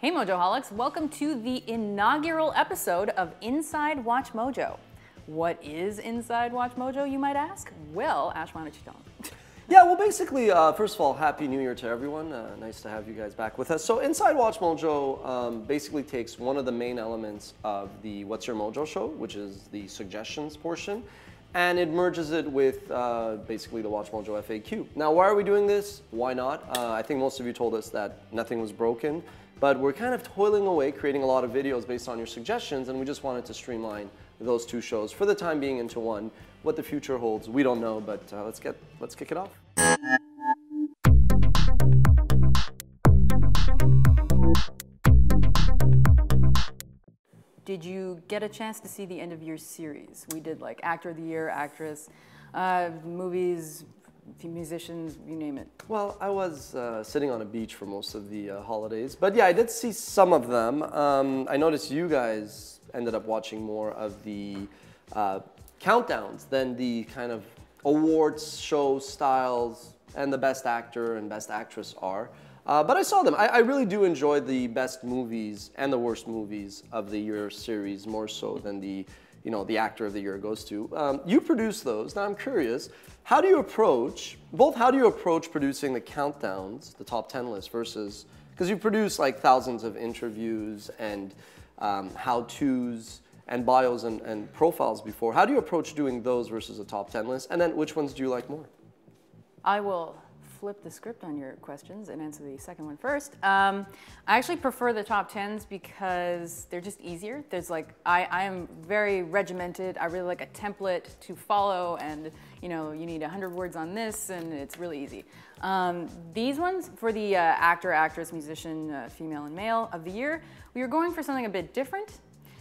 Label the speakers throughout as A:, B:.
A: Hey Mojoholics, welcome to the inaugural episode of Inside Watch Mojo. What is Inside Watch Mojo, you might ask? Well, Ash, why don't you tell them?
B: Yeah, well, basically, first of all, Happy New Year to everyone. Nice to have you guys back with us. So Inside Watch Mojo basically takes one of the main elements of the What's Your Mojo show, which is the suggestions portion, and it merges it with basically the WatchMojo FAQ. Now, why are we doing this? Why not? I think most of you told us that nothing was broken, but we're kind of toiling away, creating a lot of videos based on your suggestions, and we just wanted to streamline those two shows for the time being into one. What the future holds, we don't know, but let's kick it off.
A: Did you get a chance to see the end of year series? We did like Actor of the Year, Actress, movies, musicians, you name it.
B: Well, I was sitting on a beach for most of the holidays, but yeah, I did see some of them. I noticed you guys ended up watching more of the countdowns than the kind of awards show styles and the best actor and best actress are. But I saw them. I really do enjoy the best movies and the worst movies of the year series more so than the actor of the year goes to. You produce those. Now I'm curious, how do you approach producing the countdowns, the top 10 list versus, because you produce like thousands of interviews and how-tos and bios and profiles before. How do you approach doing those versus a top 10 list? And then which ones do you like more?
A: I will flip the script on your questions and answer the second one first. I actually prefer the top 10s because they're just easier. There's like, I am very regimented. I really like a template to follow, and you need 100 words on this, and it's really easy. These ones, for the actor, actress, musician, female and male of the year, we were going for something a bit different.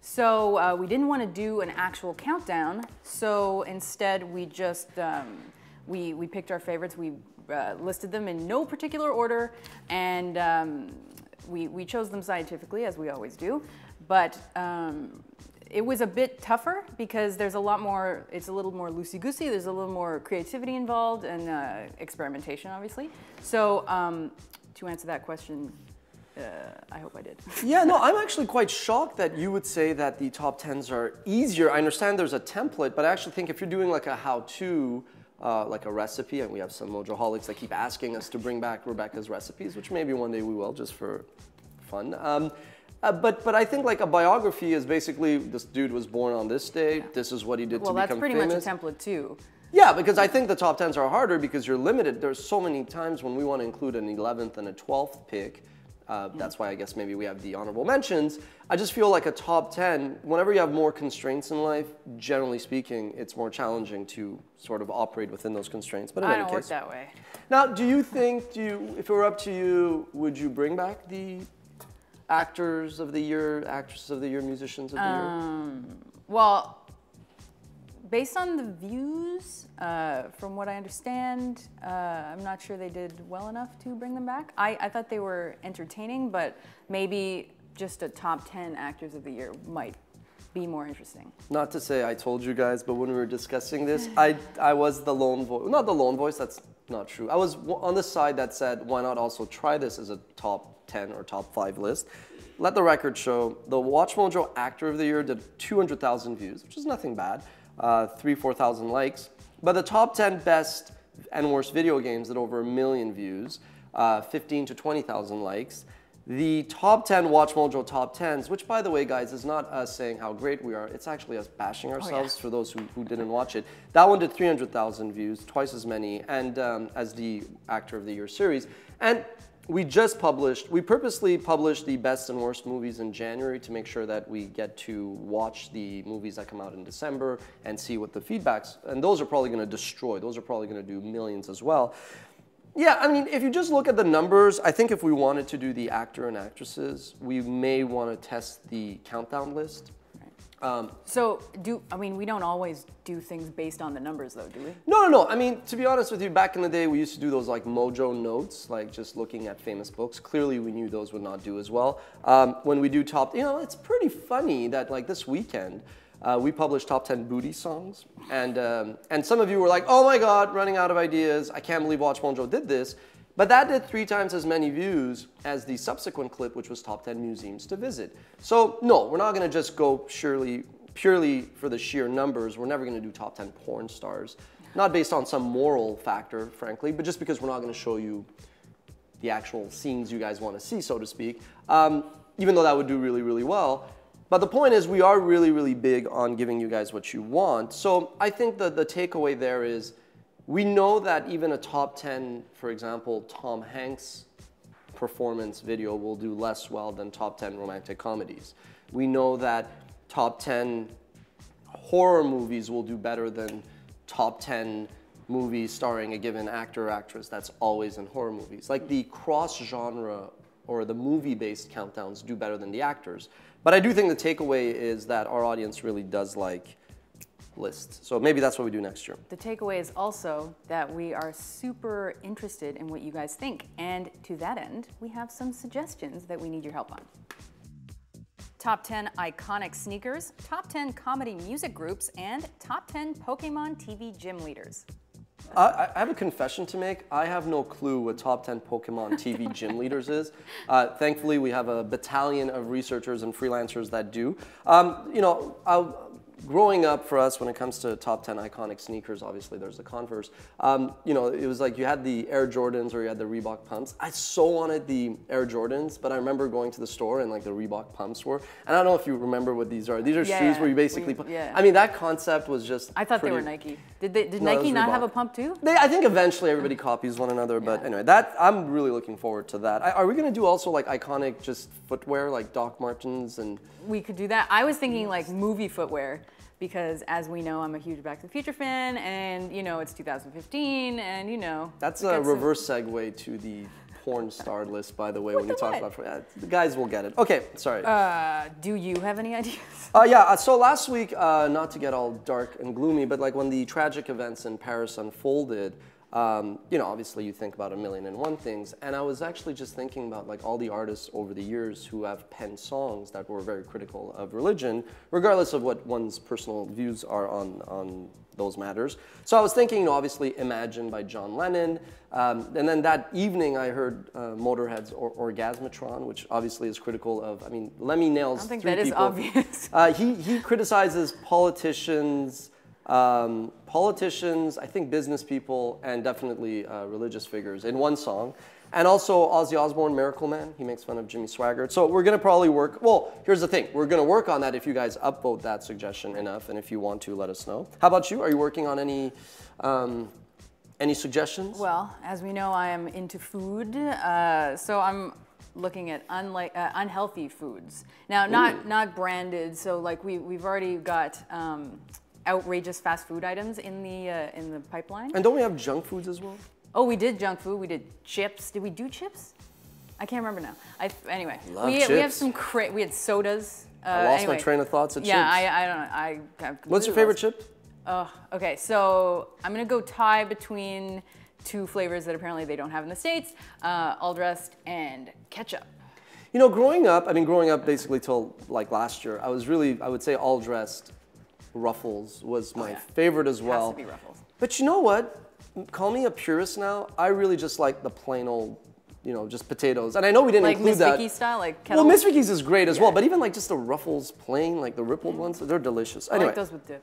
A: So we didn't want to do an actual countdown, so instead we just, we picked our favorites. We listed them in no particular order, and we chose them scientifically, as we always do. But it was a bit tougher because there's a lot more, it's a little more loosey-goosey, there's a little more creativity involved and experimentation, obviously. So to answer that question, I hope I did.
B: Yeah, no, I'm actually quite shocked that you would say that the top 10s are easier. I understand there's a template, but I actually think if you're doing like a how-to, like a recipe, and we have some Mojoholics that keep asking us to bring back Rebecca's recipes, which maybe one day we will, just for fun. But I think like a biography is basically, this dude was born on this day, yeah. This is what he did to become famous. Well, that's pretty much
A: a template too.
B: Yeah, because I think the top 10s are harder because you're limited. There's so many times when we want to include an 11th and a 12th pick. That's why I guess maybe we have the honorable mentions. I just feel like a top 10, whenever you have more constraints in life, generally speaking, it's more challenging to sort of operate within those constraints. But in any case,
A: I don't work that way.
B: Now, do you think, if it were up to you, would you bring back the actors of the year, actresses of the year, musicians of the year?
A: Well, based on the views, from what I understand, I'm not sure they did well enough to bring them back. I thought they were entertaining, but maybe just a top 10 actors of the year might be more interesting.
B: Not to say I told you guys, but when we were discussing this, I was the lone voice, not the lone voice, that's not true. I was on the side that said, why not also try this as a top 10 or top 5 list? Let the record show, the WatchMojo Actor of the Year did 200,000 views, which is nothing bad. 4,000 likes, but the top 10 best and worst video games did over 1 million views, 15 to 20,000 likes. The top 10 WatchMojo top 10s, which by the way, guys, is not us saying how great we are, it's actually us bashing ourselves for those who didn't watch it. That one did 300,000 views, twice as many, and as the Actor of the Year series. And we purposely published the best and worst movies in January to make sure that we get to watch the movies that come out in December and see what the feedback's, and those are probably gonna destroy, those are probably gonna do millions as well. Yeah, I mean, if you just look at the numbers, I think if we wanted to do the actor and actresses, we may wanna test the countdown list.
A: We don't always do things based on the numbers though, do we?
B: No. I mean, to be honest with you, back in the day, we used to do those like Mojo notes, like just looking at famous books. Clearly, we knew those would not do as well. When we do top, it's pretty funny that like this weekend, we published top 10 booty songs. And some of you were like, oh my God, running out of ideas. I can't believe WatchMojo did this. But that did 3 times as many views as the subsequent clip, which was top 10 museums to visit. So no, we're not going to just go purely for the sheer numbers. We're never going to do top 10 porn stars. Not based on some moral factor, frankly, but just because we're not going to show you the actual scenes you guys want to see, so to speak, even though that would do really, really well. But the point is, we are really, really big on giving you guys what you want. So I think the takeaway there is, we know that even a top 10, for example, Tom Hanks performance video will do less well than top 10 romantic comedies. We know that top 10 horror movies will do better than top 10 movies starring a given actor or actress that's always in horror movies. Like the cross-genre or the movie-based countdowns do better than the actors. But I do think the takeaway is that our audience really does like lists. So maybe that's what we do next year.
A: The takeaway is also that we are super interested in what you guys think. And to that end, we have some suggestions that we need your help on. Top 10 iconic sneakers, top 10 comedy music groups, and top 10 Pokemon TV gym leaders.
B: I have a confession to make. I have no clue what top 10 Pokemon TV gym leaders is. Thankfully, we have a battalion of researchers and freelancers that do. You know, growing up for us, when it comes to top 10 iconic sneakers, obviously there's the Converse. You know, it was like you had the Air Jordans or you had the Reebok pumps. I so wanted the Air Jordans, but I remember going to the store and like the Reebok pumps were. And I don't know if you remember what these are. These are shoes where you basically put. I mean, that concept was just.
A: I thought they were Nike. Did Nike not have a pump too?
B: I think eventually everybody copies one another, but anyway, I'm really looking forward to that. Are we going to do also like iconic just footwear, like Doc Martens and?
A: We could do that. I was thinking like movie footwear. Because as we know, I'm a huge Back to the Future fan, and you know, it's 2015, and you know.
B: That's a reverse segue to the porn star list, by the way, when you talk about, the guys will get it. Okay, sorry.
A: Do you have any ideas?
B: Yeah, so last week, not to get all dark and gloomy, but like when the tragic events in Paris unfolded, you know, obviously you think about 1,000,001 things, and I was actually just thinking about like all the artists over the years who have penned songs that were very critical of religion, regardless of what one's personal views are on those matters. So I was thinking, you know, obviously Imagine by John Lennon, and then that evening I heard Motorhead's Orgasmatron, which obviously is critical of, I mean, Lemmy nails
A: I don't think
B: three
A: that
B: people.
A: is obvious.
B: He criticizes politicians, I think business people, and definitely religious figures in one song. And also Ozzy Osbourne, Miracle Man, he makes fun of Jimmy Swaggart. So we're gonna probably work, well, here's the thing, we're gonna work on that if you guys upvote that suggestion enough, and if you want to, let us know. How about you? Are you working on any suggestions?
A: Well, as we know, I am into food, so I'm looking at unhealthy foods. Now, not branded, so like we've already got outrageous fast food items in the pipeline.
B: And don't we have junk foods as well?
A: Oh, we did junk food. We did chips. Did we do chips? I can't remember now. Anyway, we have some we had sodas.
B: I lost my train of thoughts at chips.
A: Yeah, I don't know.
B: What's your favorite chip?
A: Oh, okay. So I'm gonna go tie between 2 flavors that apparently they don't have in the States: all dressed and ketchup.
B: You know, growing up basically till like last year, I would say all dressed. Ruffles was my favorite as well.
A: Has to be Ruffles.
B: But you know what? Call me a purist now. I really just like the plain old, you know, just potatoes. And I know we didn't include that.
A: Like Miss Vicky's style, like kettle.
B: Well, Miss Vicky's is great as well. But even like just the Ruffles plain, like the rippled ones, they're delicious. Anyway.
A: I like those with dip.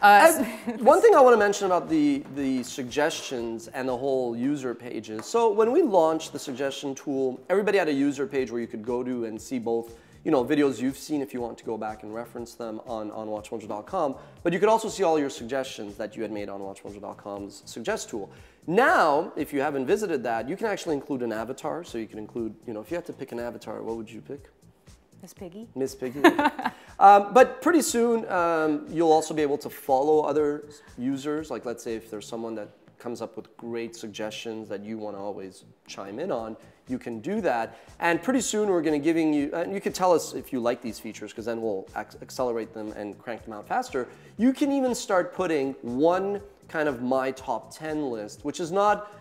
B: One thing I want to mention about the suggestions and the whole user pages. So when we launched the suggestion tool, everybody had a user page where you could go to and see both, you know, videos you've seen if you want to go back and reference them on WatchMojo.com. But you could also see all your suggestions that you had made on WatchMojo.com's suggest tool. Now, if you haven't visited that, you can actually include an avatar. So you can include, you know, if you had to pick an avatar, what would you pick?
A: Miss Piggy.
B: Miss Piggy. But pretty soon, you'll also be able to follow other users. Like, let's say if there's someone that comes up with great suggestions that you want to always chime in on, you can do that. And pretty soon we're going to giving you, and you can tell us if you like these features because then we'll accelerate them and crank them out faster. You can even start putting one kind of my top 10 list, which is not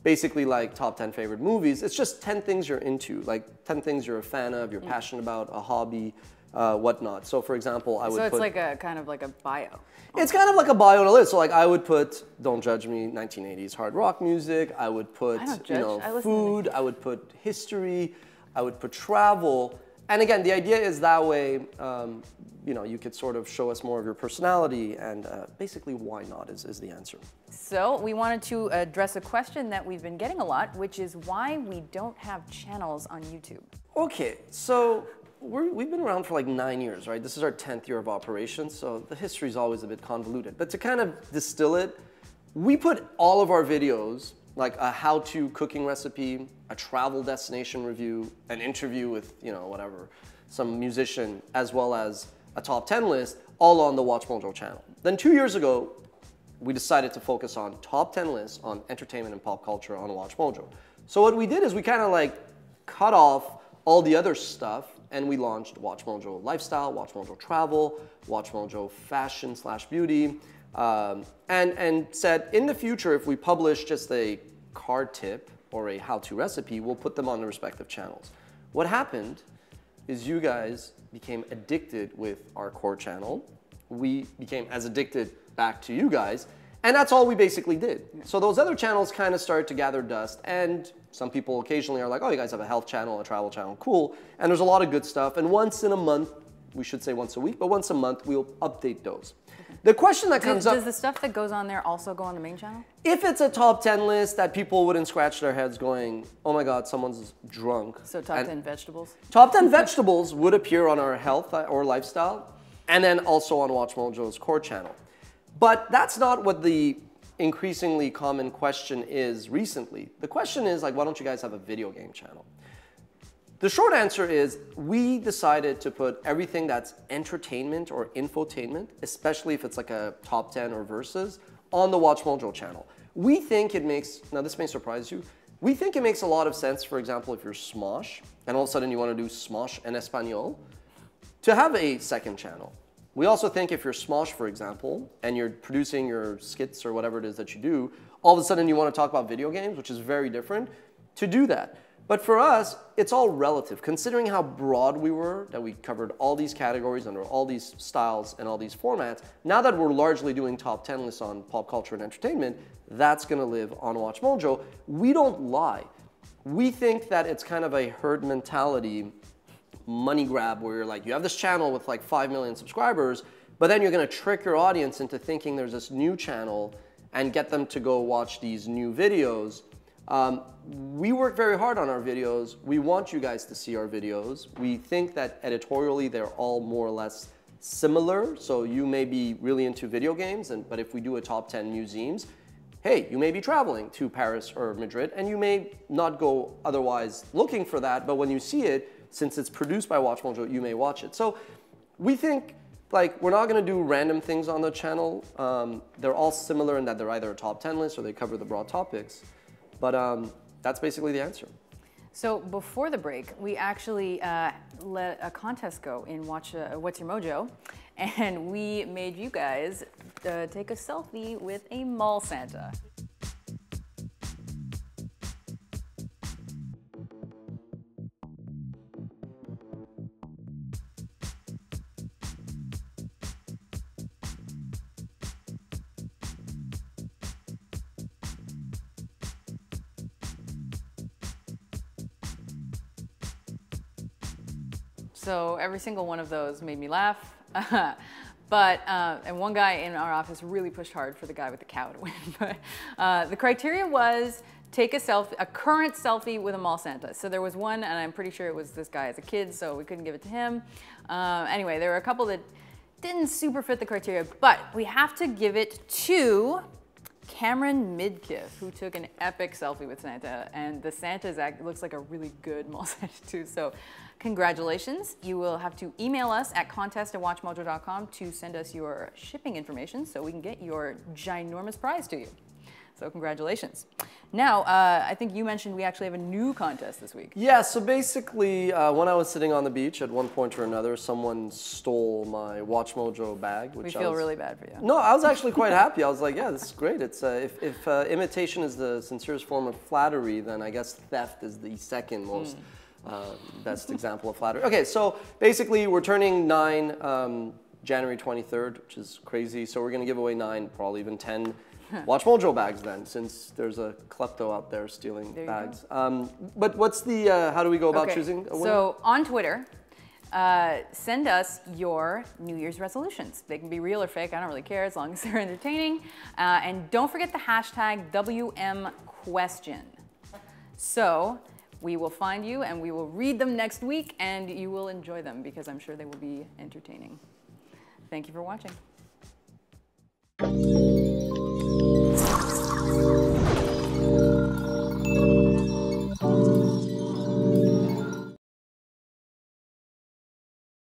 B: basically like top 10 favorite movies. It's just 10 things you're into, like 10 things you're a fan of, you're passionate about, a hobby, whatnot. So for example, I would
A: So it's
B: put,
A: like a kind of like a bio.
B: it's kind of like a bio on a list. So like I would put, don't judge me, 1980s hard rock music. I would put,
A: I don't
B: you know,
A: judge. I listen to
B: food. I would put history. I would put travel. And again, the idea is that way, you know, you could sort of show us more of your personality, and basically why not is the answer.
A: So we wanted to address a question that we've been getting a lot, which is why we don't have channels on YouTube.
B: Okay, so we've been around for like 9 years, right? This is our 10th year of operation, so the history is always a bit convoluted. But to kind of distill it, we put all of our videos, like a how-to cooking recipe, a travel destination review, an interview with, you know, whatever, some musician, as well as a top 10 list, all on the WatchMojo channel. Then 2 years ago, we decided to focus on top 10 lists on entertainment and pop culture on WatchMojo. So what we did is we kind of like cut off all the other stuff, and we launched WatchMojo Lifestyle, WatchMojo Travel, WatchMojo Fashion / Beauty, and said in the future, if we publish just a card tip or a how-to recipe, we'll put them on the respective channels. What happened is you guys became addicted with our core channel. We became as addicted back to you guys, and that's all we basically did. So those other channels kind of started to gather dust, and some people occasionally are like, oh, you guys have a health channel, a travel channel, cool. And there's a lot of good stuff, and once in a month, we should say once a week, but once a month, we'll update those. The question that comes up...
A: Does the stuff that goes on there also go on the main channel?
B: If it's a top 10 list that people wouldn't scratch their heads going, oh my God, someone's drunk.
A: So top 10 vegetables?
B: Top 10 vegetables would appear on our health or lifestyle, and then also on WatchMojo's core channel. But that's not what the increasingly common question is recently. The question is like, why don't you guys have a video game channel? The short answer is we decided to put everything that's entertainment or infotainment, especially if it's like a top 10 or versus, on the WatchMojo channel. We think it makes, now this may surprise you, we think it makes a lot of sense, for example, if you're Smosh, and all of a sudden you want to do Smosh en Espanol, to have a second channel. We also think if you're Smosh, for example, and you're producing your skits or whatever it is that you do, all of a sudden you want to talk about video games, which is very different, to do that. But for us, it's all relative. Considering how broad we were, that we covered all these categories under all these styles and all these formats, now that we're largely doing top 10 lists on pop culture and entertainment, that's going to live on WatchMojo. We don't lie. We think that it's kind of a herd mentality money grab where you're like, you have this channel with like 5 million subscribers, but then you're going to trick your audience into thinking there's this new channel and get them to go watch these new videos. We work very hard on our videos. We want you guys to see our videos. We think that editorially they're all more or less similar. So you may be really into video games, but if we do a top 10 museums, hey, you may be traveling to Paris or Madrid, and you may not go otherwise looking for that, but when you see it, since it's produced by WatchMojo, you may watch it. So we think like we're not going to do random things on the channel. They're all similar in that they're either a top 10 list or they cover the broad topics. But that's basically the answer.
A: So before the break, we actually let a contest go in What's Your Mojo, and we made you guys take a selfie with a mall Santa. So every single one of those made me laugh. And one guy in our office really pushed hard for the guy with the cow to win. But the criteria was take a selfie, a current selfie with a mall Santa. So there was one, and I'm pretty sure it was this guy as a kid, so we couldn't give it to him. Anyway, there were a couple that didn't super fit the criteria, but we have to give it to Cameron Midkiff, who took an epic selfie with Santa, and the Santa looks like a really good mall Santa too. So congratulations. You will have to email us at contest@WatchMojo.com to send us your shipping information so we can get your ginormous prize to you. So congratulations. Now, I think you mentioned we actually have a new contest this week.
B: Yeah, so basically, when I was sitting on the beach at one point or another, someone stole my WatchMojo bag. Which
A: we feel really bad for you.
B: No, I was actually quite happy. I was like, yeah, this is great. It's if imitation is the sincerest form of flattery, then I guess theft is the second most best example of flattery. Okay, so basically we're turning 9 January 23rd, which is crazy. So we're gonna give away 9, probably even 10 WatchMojo bags then, since there's a klepto out there stealing bags. But what's the, how do we go about choosing a winner?
A: So on Twitter, send us your New Year's resolutions. They can be real or fake, I don't really care, as long as they're entertaining. And don't forget the hashtag WMQuestion. So we will find you and we will read them next week and you will enjoy them because I'm sure they will be entertaining. Thank you for watching.